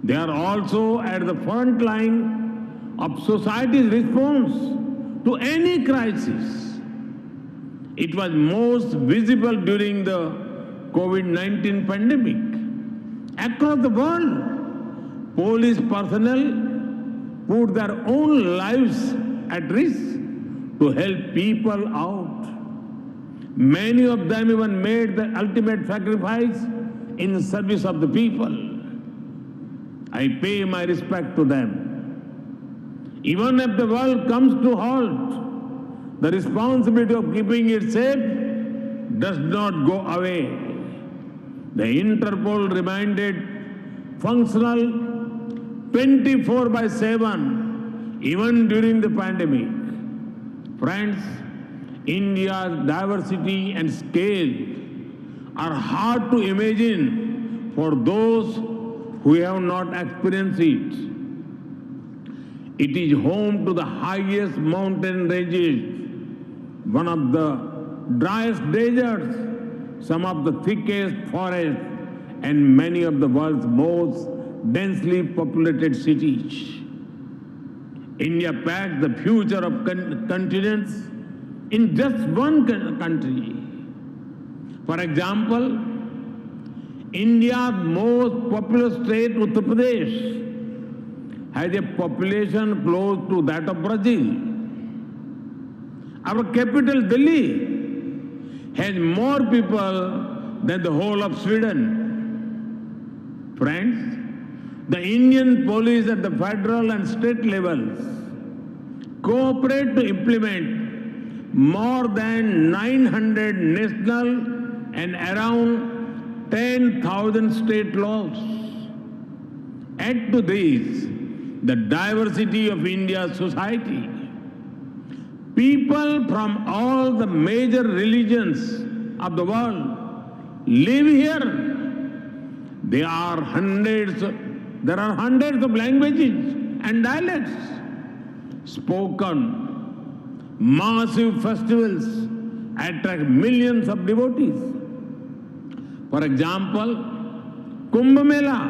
They are also at the front line of society's response to any crisis. It was most visible during the COVID-19 pandemic. Across the world, police personnel put their own lives at risk to help people out. Many of them even made the ultimate sacrifice in service of the people. I pay my respect to them. Even if the world comes to halt, the responsibility of keeping it safe does not go away. The Interpol remained functional 24/7, even during the pandemic. Friends, India's diversity and scale are hard to imagine for those who have not experienced it. It is home to the highest mountain ranges, one of the driest deserts, some of the thickest forests, and many of the world's most densely populated cities. India packs the future of continents in just one country. For example, India's most populous state, Uttar Pradesh, has a population close to that of Brazil. Our capital, Delhi, has more people than the whole of Sweden. Friends, the Indian police at the federal and state levels cooperate to implement more than 900 national and around 10,000 state laws. Add to this the diversity of India's society. People from all the major religions of the world live here. There are hundreds of languages and dialects spoken. Massive festivals attract millions of devotees. For example, Kumbh Mela,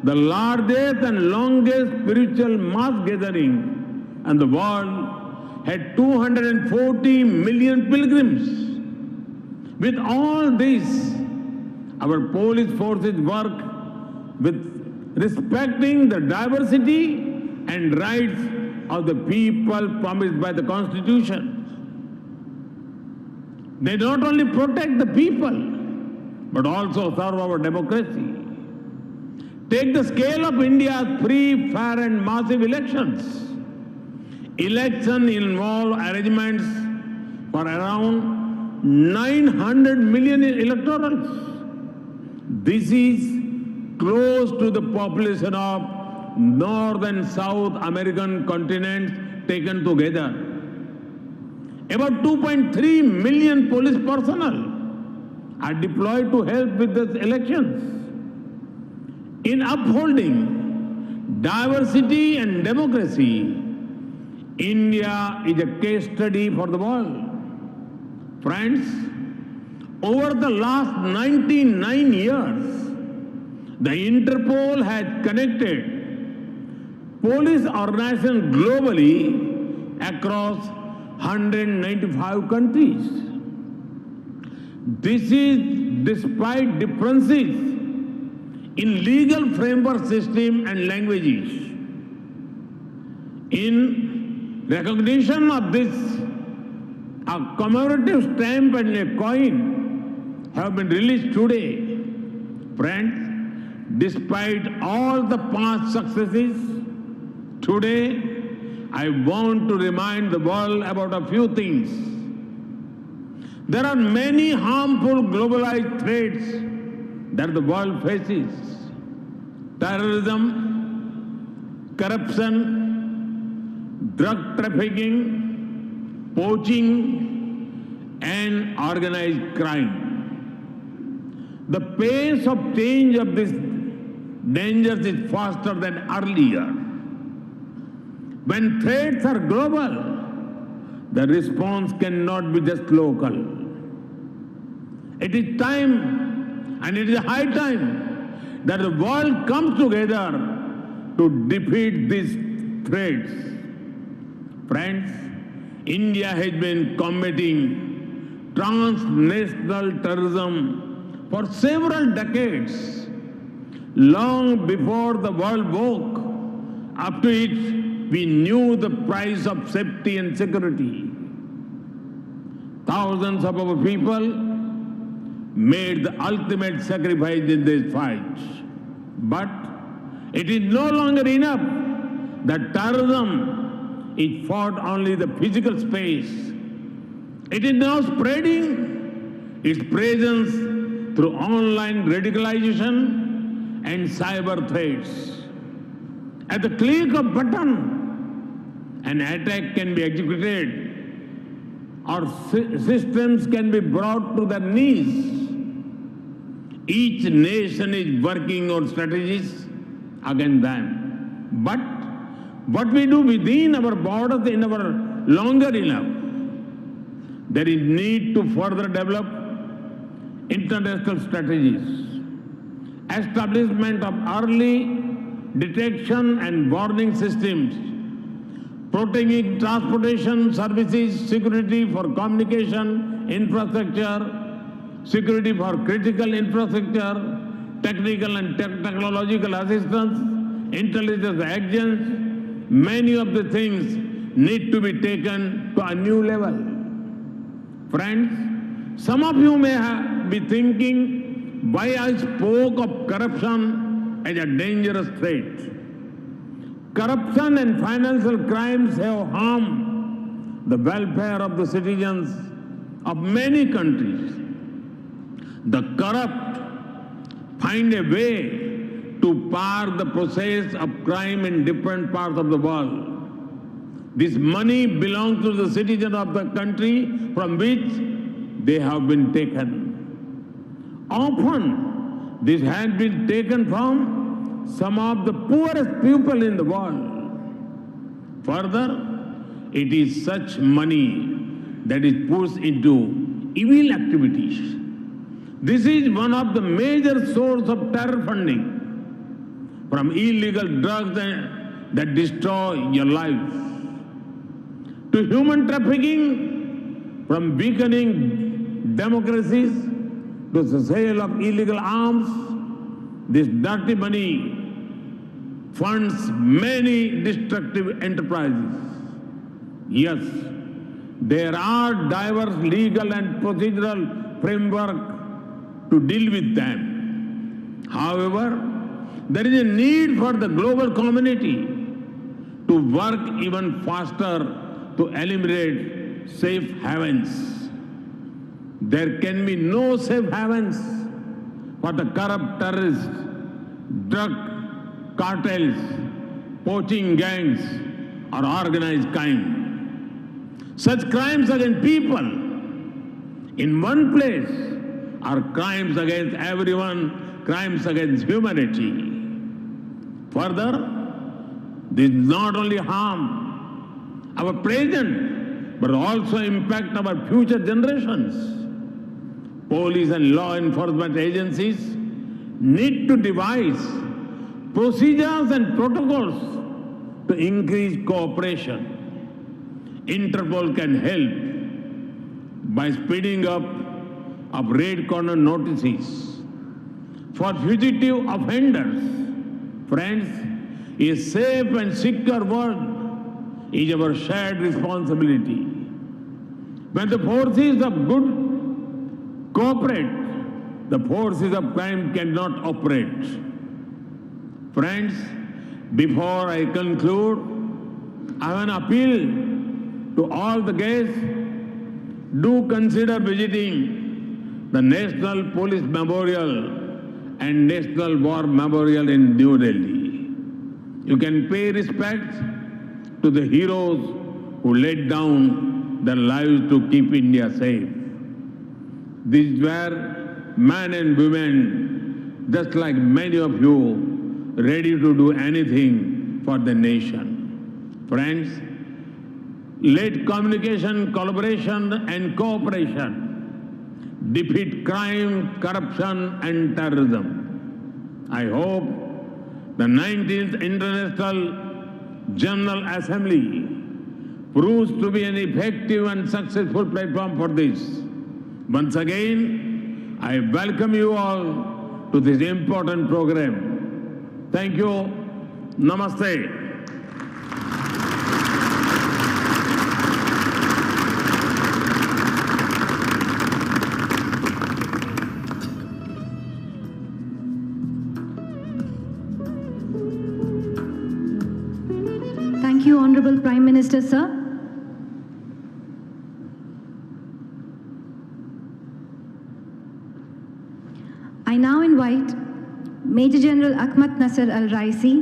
the largest and longest spiritual mass gathering in the world, had 240 million pilgrims. With all this, our police forces work with respecting the diversity and rights of the people promised by the Constitution. They not only protect the people, but also serve our democracy. Take the scale of India's free, fair and massive elections. Elections involve arrangements for around 900 million electorals. This is close to the population of North and South American continents taken together. About 2.3 million police personnel are deployed to help with the elections. In upholding diversity and democracy, India is a case study for the world. Friends, over the last 99 years, the Interpol has connected police organizations globally across 195 countries. This is despite differences in legal framework system and languages. In recognition of this, a commemorative stamp and a coin have been released today. Friends, despite all the past successes, today I want to remind the world about a few things. There are many harmful globalized threats that the world faces. Terrorism, corruption, drug trafficking, poaching, and organized crime. The pace of change of these dangers is faster than earlier. When threats are global, the response cannot be just local. It is time, and it is high time, that the world comes together to defeat these threats. Friends, India has been combating transnational terrorism for several decades. Long before the world woke up to it, we knew the price of safety and security. Thousands of our people made the ultimate sacrifice in this fight. But it is no longer enough that terrorism is fought only the physical space. It is now spreading its presence through online radicalization and cyber threats. At the click of a button, an attack can be executed or systems can be brought to their knees. Each nation is working on strategies against them. But what we do within our borders is never longer enough. There is need to further develop international strategies. Establishment of early detection and warning systems, protecting transportation services, security for communication infrastructure, security for critical infrastructure, technical and technological assistance, intelligence actions, many of the things need to be taken to a new level. Friends, some of you may be thinking why I spoke of corruption as a dangerous threat. Corruption and financial crimes have harmed the welfare of the citizens of many countries. The corrupt find a way to park the process of crime in different parts of the world. This money belongs to the citizens of the country from which they have been taken. Often, this has been taken from some of the poorest people in the world. Further, it is such money that is pushed into evil activities. This is one of the major sources of terror funding, from illegal drugs that destroy your life, to human trafficking, from weakening democracies, to the sale of illegal arms. This dirty money funds many destructive enterprises. Yes, there are diverse legal and procedural framework to deal with them. However, there is a need for the global community to work even faster to eliminate safe havens. There can be no safe havens for the corrupt terrorists, drug cartels, poaching gangs, or organized crime. Such crimes against people in one place are crimes against everyone, crimes against humanity. Further, this not only harm our present, but also impact our future generations. Police and law enforcement agencies need to devise procedures and protocols to increase cooperation. Interpol can help by speeding up of red corner notices for fugitive offenders. Friends, a safe and secure world is our shared responsibility. When the forces of good cooperate, the forces of crime cannot operate. Friends, before I conclude, I have an appeal to all the guests. Do consider visiting the National Police Memorial and National War Memorial in New Delhi. You can pay respect to the heroes who laid down their lives to keep India safe. These were men and women, just like many of you, ready to do anything for the nation. Friends, let communication, collaboration, and cooperation defeat crime, corruption, and terrorism. I hope the 90th International General Assembly proves to be an effective and successful platform for this. Once again, I welcome you all to this important program. Thank you. Namaste. Thank you, Honorable Prime Minister, sir. I now invite Major General Akhmat Nasser Al-Raisi,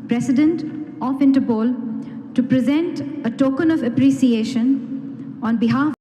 President of Interpol, to present a token of appreciation on behalf